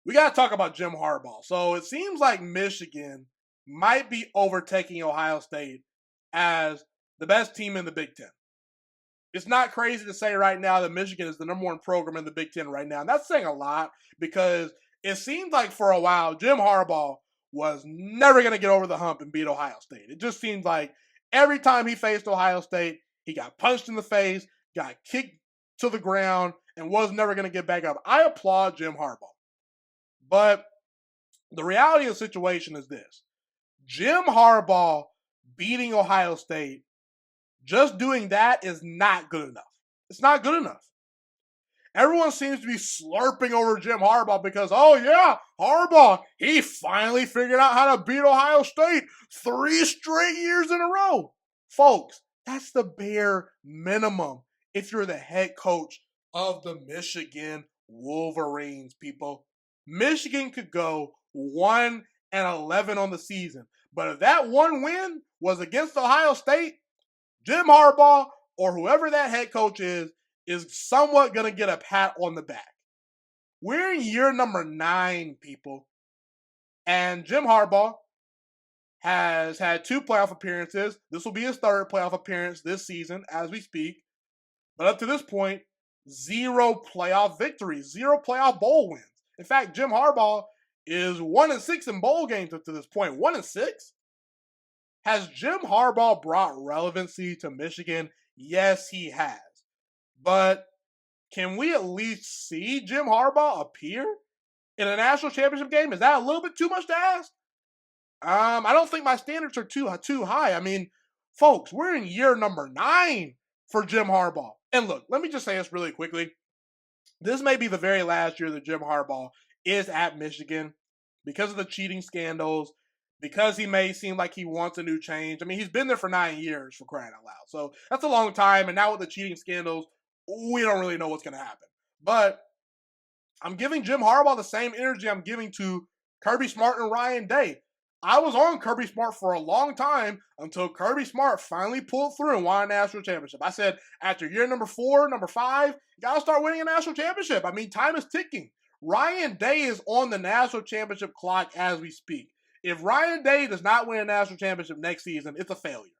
we got to talk about Jim Harbaugh. So it seems like Michigan might be overtaking Ohio State as the best team in the Big Ten. It's not crazy to say right now that Michigan is the number one program in the Big Ten right now. And that's saying a lot because it seemed like for a while Jim Harbaugh was never going to get over the hump and beat Ohio State. It just seemed like every time he faced Ohio State, he got punched in the face, got kicked to the ground, and was never going to get back up. I applaud Jim Harbaugh. But the reality of the situation is this. Jim Harbaugh beating Ohio State, just doing that is not good enough. It's not good enough. Everyone seems to be slurping over Jim Harbaugh because, oh yeah, Harbaugh, he finally figured out how to beat Ohio State 3 straight years in a row. Folks, that's the bare minimum if you're the head coach of the Michigan Wolverines, people. Michigan could go 1-11 on the season. But if that one win was against Ohio State, Jim Harbaugh or whoever that head coach is somewhat going to get a pat on the back. We're in year number 9, people. And Jim Harbaugh has had 2 playoff appearances. This will be his 3rd playoff appearance this season as we speak. But up to this point, 0 playoff victories, 0 playoff bowl wins. In fact, Jim Harbaugh is 1-6 in bowl games up to this point. 1-6? Has Jim Harbaugh brought relevancy to Michigan? Yes, he has. But can we at least see Jim Harbaugh appear in a national championship game? Is that a little bit too much to ask? I don't think my standards are too high. I mean, folks, we're in year number 9 for Jim Harbaugh. And look, let me just say this really quickly. This may be the very last year that Jim Harbaugh is at Michigan because of the cheating scandals, because he may seem like he wants a new change. I mean, he's been there for 9 years, for crying out loud. So that's a long time. And now with the cheating scandals, we don't really know what's going to happen. But I'm giving Jim Harbaugh the same energy I'm giving to Kirby Smart and Ryan Day. I was on Kirby Smart for a long time until Kirby Smart finally pulled through and won a national championship. I said, after year number 4, number 5, you got to start winning a national championship. I mean, time is ticking. Ryan Day is on the national championship clock as we speak. If Ryan Day does not win a national championship next season, it's a failure.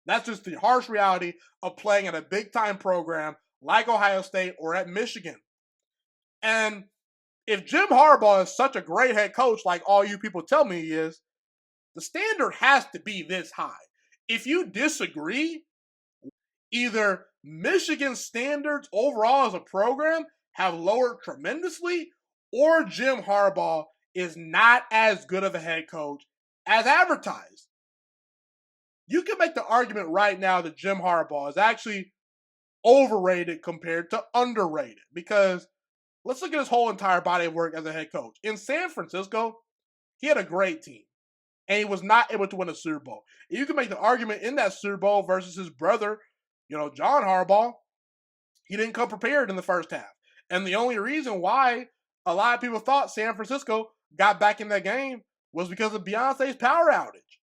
That's just the harsh reality of playing at a big-time program like Ohio State or at Michigan. And if Jim Harbaugh is such a great head coach like all you people tell me he is, the standard has to be this high. If you disagree, either Michigan's standards overall as a program have lowered tremendously, or Jim Harbaugh is not as good of a head coach as advertised. You can make the argument right now that Jim Harbaugh is actually overrated compared to underrated because let's look at his whole entire body of work as a head coach. In San Francisco, he had a great team. And he was not able to win a Super Bowl. You can make the argument in that Super Bowl versus his brother, John Harbaugh, he didn't come prepared in the first half. And the only reason why a lot of people thought San Francisco got back in that game was because of Beyonce's power outage.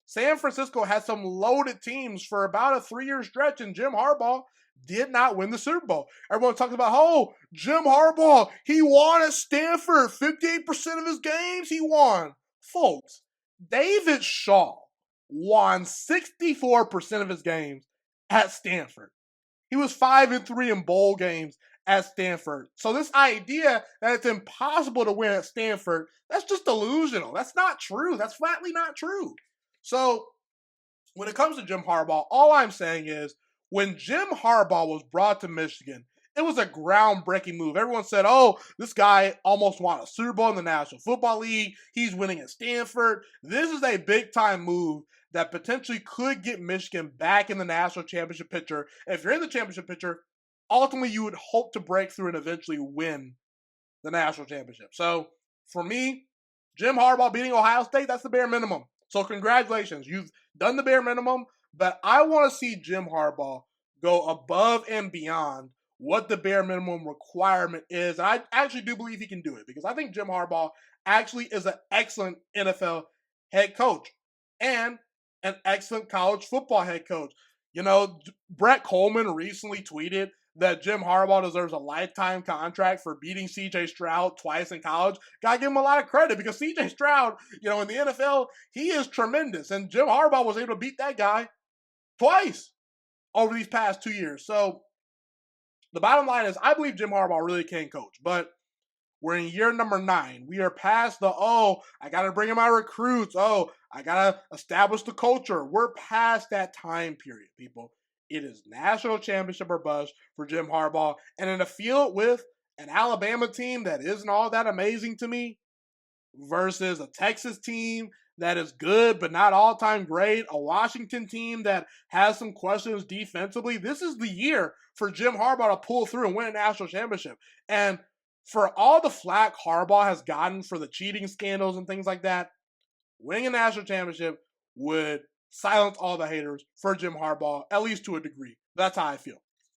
San Francisco had some loaded teams for about a 3-year stretch, and Jim Harbaugh did not win the Super Bowl. Everyone talks about, oh, Jim Harbaugh, he won at Stanford. 58% of his games he won. Folks, David Shaw won 64% of his games at Stanford. He was 5-3 in bowl games at Stanford. So this idea that it's impossible to win at Stanford, that's just delusional. That's not true. That's flatly not true. So when it comes to Jim Harbaugh, all I'm saying is when Jim Harbaugh was brought to Michigan, it was a groundbreaking move. Everyone said, oh, this guy almost won a Super Bowl in the National Football League. He's winning at Stanford. This is a big-time move that potentially could get Michigan back in the national championship picture. If you're in the championship picture, ultimately you would hope to break through and eventually win the national championship. So for me, Jim Harbaugh beating Ohio State, that's the bare minimum. So congratulations. You've done the bare minimum, but I want to see Jim Harbaugh go above and beyond what the bare minimum requirement is. And I actually do believe he can do it because I think Jim Harbaugh actually is an excellent NFL head coach and an excellent college football head coach. Brett Coleman recently tweeted that Jim Harbaugh deserves a lifetime contract for beating C.J. Stroud twice in college, gotta give him a lot of credit because C.J. Stroud, in the NFL, he is tremendous. And Jim Harbaugh was able to beat that guy twice over these past 2 years. So the bottom line is I believe Jim Harbaugh really can coach, but we're in year number 9. We are past I got to bring in my recruits. I got to establish the culture. We're past that time period, people. It is national championship or bust for Jim Harbaugh. And in a field with an Alabama team that isn't all that amazing to me versus a Texas team that is good but not all-time great, a Washington team that has some questions defensively, this is the year for Jim Harbaugh to pull through and win a national championship. And for all the flack Harbaugh has gotten for the cheating scandals and things like that, winning a national championship would silence all the haters for Jim Harbaugh, at least to a degree. That's how I feel.